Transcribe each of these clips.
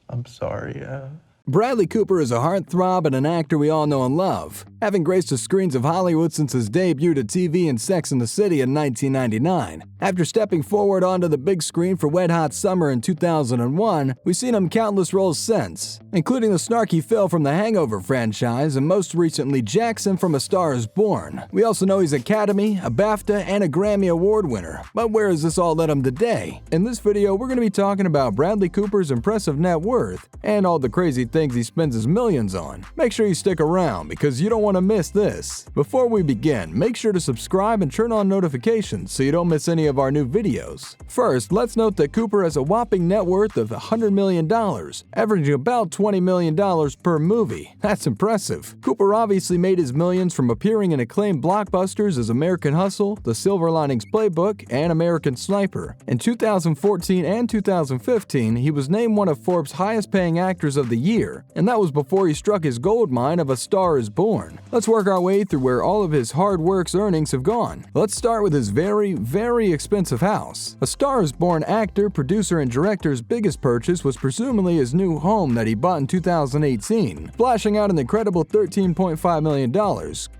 I'm sorry. Bradley Cooper is a heartthrob and an actor we all know and love, having graced the screens of Hollywood since his debut to TV in Sex and the City in 1999. After stepping forward onto the big screen for Wet Hot Summer in 2001, we've seen him in countless roles since, including the snarky Phil from the Hangover franchise and most recently Jackson from A Star is Born. We also know he's an Academy, a BAFTA, and a Grammy Award winner. But where has this all led him today? In this video, we're going to be talking about Bradley Cooper's impressive net worth and all the crazy things he spends his millions on. Make sure you stick around because you don't want to miss this. Before we begin, make sure to subscribe and turn on notifications so you don't miss any of our new videos. First, let's note that Cooper has a whopping net worth of $100 million, averaging about $20 million per movie. That's impressive. Cooper obviously made his millions from appearing in acclaimed blockbusters as American Hustle, The Silver Linings Playbook, and American Sniper. In 2014 and 2015, he was named one of Forbes' highest-paying actors of the year, and that was before he struck his gold mine of A Star is Born. Let's work our way through where all of his hard work's earnings have gone. Let's start with his very expensive house. A Star is Born actor, producer, and director's biggest purchase was presumably his new home that he bought in 2018, splashing out an incredible $13.5 million.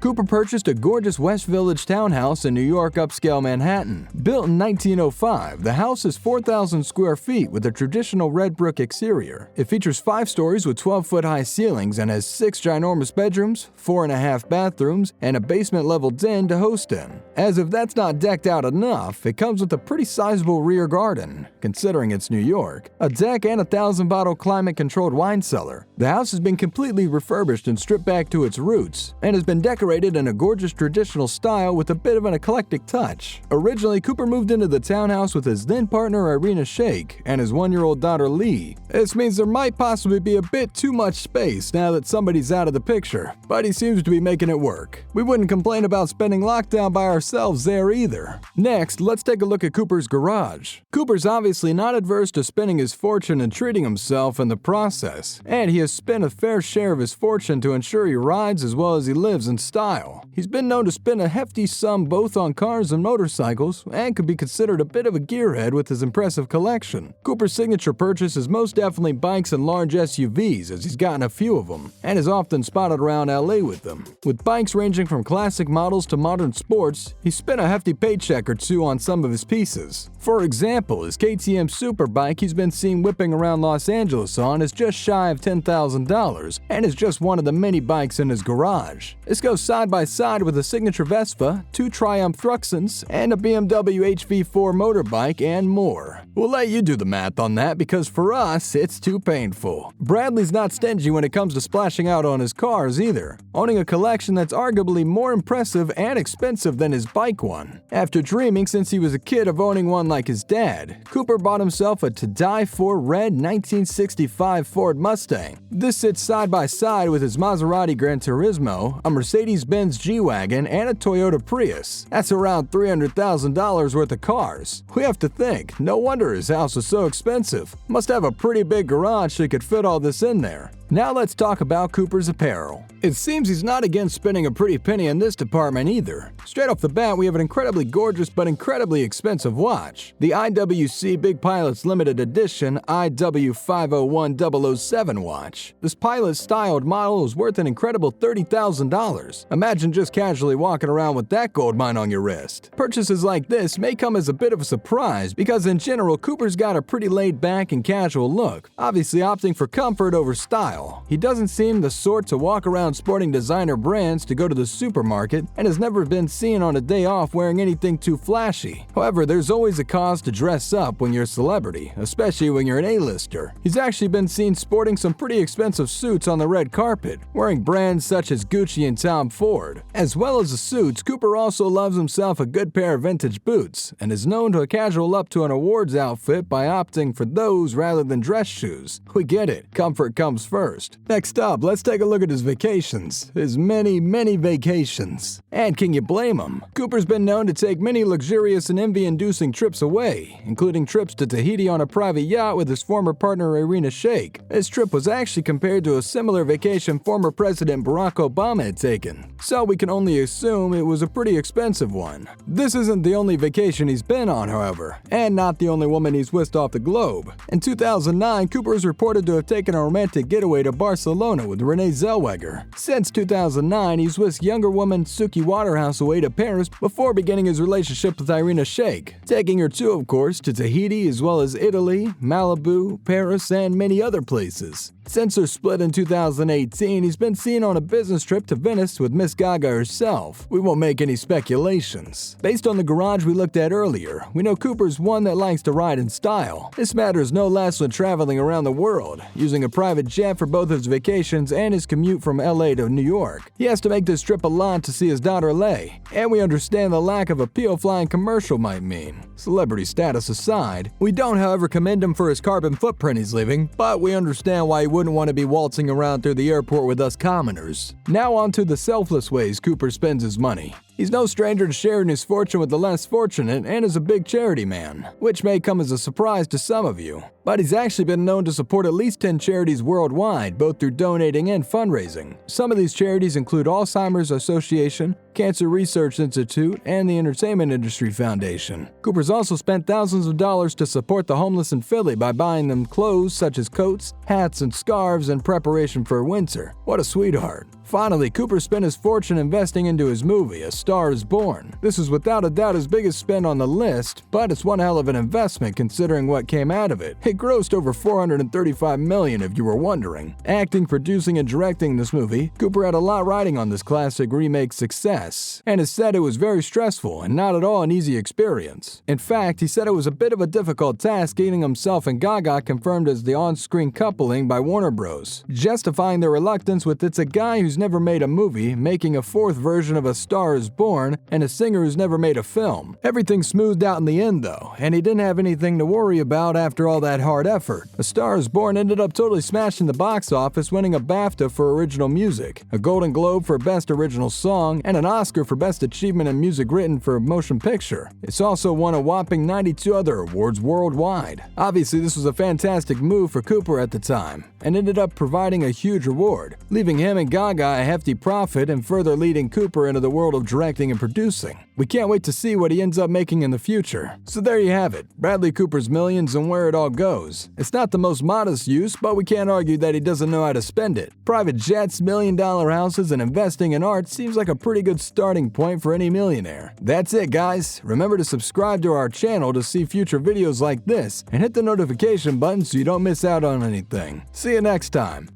Cooper purchased a gorgeous West Village townhouse in New York upscale Manhattan. Built in 1905, the house is 4,000 square feet with a traditional red brick exterior. It features 5 stories with 12-foot-high ceilings and has 6 ginormous bedrooms, 4.5 bathrooms, and a basement-level den to host in. As if that's not decked out enough, it comes with a pretty sizable rear garden, considering it's New York, a deck, and a 1,000-bottle climate-controlled wine cellar. The house has been completely refurbished and stripped back to its roots, and has been decorated in a gorgeous traditional style with a bit of an eclectic touch. Originally, Cooper moved into the townhouse with his then-partner Irina Shayk and his 1-year-old daughter Lee. This means there might possibly be a bit too much space now that somebody's out of the picture, but he seems to be making it work. We wouldn't complain about spending lockdown by ourselves there either. Next, let's take a look at Cooper's garage. Cooper's obviously not adverse to spending his fortune and treating himself in the process, and he has spent a fair share of his fortune to ensure he rides as well as he lives in style. He's been known to spend a hefty sum both on cars and motorcycles, and could be considered a bit of a gearhead with his impressive collection. Cooper's signature purchase is most definitely bikes and large SUVs, as he's gotten a few of them, and is often spotted around LA with them. With bikes ranging from classic models to modern sports, he spent a hefty paycheck or two on some of his pieces. For example, his KTM Superbike he's been seen whipping around Los Angeles on is just shy of $10,000, and is just one of the many bikes in his garage. This goes side by side with a signature Vespa, 2 Triumph Thruxtons, and a BMW HV4 motorbike, and more. We'll let you do the math on that because for us, it's too painful. Bradley's not stingy when it comes to splashing out on his cars either, owning a collection that's arguably more impressive and expensive than his bike one. After dreaming since he was a kid of owning one like his dad, Cooper bought himself a to die for red 1965 Ford Mustang. This sits side by side with his Maserati Gran Turismo, a Mercedes-Benz G-Wagon, and a Toyota Prius. That's around $300,000 worth of cars. We have to think, no wonder his house is so expensive. Must have a pretty big garage that could fit all this in there. Now let's talk about Cooper's apparel. It seems he's not against spending a pretty penny in this department either. Straight off the bat, we have an incredibly gorgeous but incredibly expensive watch. The IWC Big Pilots Limited Edition IW501007 watch. This pilot-styled model is worth an incredible $30,000. Imagine just casually walking around with that gold mine on your wrist. Purchases like this may come as a bit of a surprise because in general, Cooper's got a pretty laid-back and casual look, obviously opting for comfort over style. He doesn't seem the sort to walk around sporting designer brands to go to the supermarket, and has never been seen on a day off wearing anything too flashy. However, there's always a cause to dress up when you're a celebrity, especially when you're an A-lister. He's actually been seen sporting some pretty expensive suits on the red carpet, wearing brands such as Gucci and Tom Ford. As well as the suits, Cooper also loves himself a good pair of vintage boots, and is known to casual up to an awards outfit by opting for those rather than dress shoes. We get it, comfort comes first. first. Next up, let's take a look at his vacations. His many, many vacations. And can you blame him? Cooper's been known to take many luxurious and envy-inducing trips away, including trips to Tahiti on a private yacht with his former partner Irina Shayk. This trip was actually compared to a similar vacation former President Barack Obama had taken, so we can only assume it was a pretty expensive one. This isn't the only vacation he's been on, however, and not the only woman he's whisked off the globe. In 2009, Cooper is reported to have taken a romantic getaway to Barcelona with Renee Zellweger. Since 2009, he's whisked younger woman Suki Waterhouse away to Paris before beginning his relationship with Irina Shayk, taking her too, of course, to Tahiti as well as Italy, Malibu, Paris, and many other places. Since their split in 2018, he's been seen on a business trip to Venice with Miss Gaga herself. We won't make any speculations. Based on the garage we looked at earlier, we know Cooper's one that likes to ride in style. This matters no less when traveling around the world, using a private jet for both his vacations and his commute from LA to New York. He has to make this trip a lot to see his daughter Lay, and we understand the lack of appeal flying commercial might mean. Celebrity status aside, we don't, however, commend him for his carbon footprint he's leaving, but we understand why he wouldn't want to be waltzing around through the airport with us commoners. Now on to the selfless ways Cooper spends his money. He's no stranger to sharing his fortune with the less fortunate and is a big charity man, which may come as a surprise to some of you. But he's actually been known to support at least 10 charities worldwide, both through donating and fundraising. Some of these charities include Alzheimer's Association, Cancer Research Institute, and the Entertainment Industry Foundation. Cooper's also spent thousands of dollars to support the homeless in Philly by buying them clothes such as coats, hats, and scarves in preparation for winter. What a sweetheart. Finally, Cooper spent his fortune investing into his movie, A Star is Born. This is without a doubt his biggest spend on the list, but it's one hell of an investment considering what came out of it. It grossed over $435 million if you were wondering. Acting, producing, and directing this movie, Cooper had a lot riding on this classic remake's success, and has said it was very stressful and not at all an easy experience. In fact, he said it was a bit of a difficult task getting himself and Gaga confirmed as the on-screen coupling by Warner Bros., justifying their reluctance with "It's a guy who's never made a movie, making a fourth version of A Star is Born, and a singer who's never made a film." Everything smoothed out in the end though, and he didn't have anything to worry about after all that hard effort. A Star is Born ended up totally smashing the box office, winning a BAFTA for original music, a Golden Globe for Best Original Song, and an Oscar for Best Achievement in Music Written for a Motion Picture. It's also won a whopping 92 other awards worldwide. Obviously, this was a fantastic move for Cooper at the time, and ended up providing a huge reward, leaving him and Gaga a hefty profit and further leading Cooper into the world of directing and producing. We can't wait to see what he ends up making in the future. So there you have it, Bradley Cooper's millions and where it all goes. It's not the most modest use, but we can't argue that he doesn't know how to spend it. Private jets, million-dollar houses, and investing in art seems like a pretty good starting point for any millionaire. That's it, guys. Remember to subscribe to our channel to see future videos like this, and hit the notification button so you don't miss out on anything. See you next time.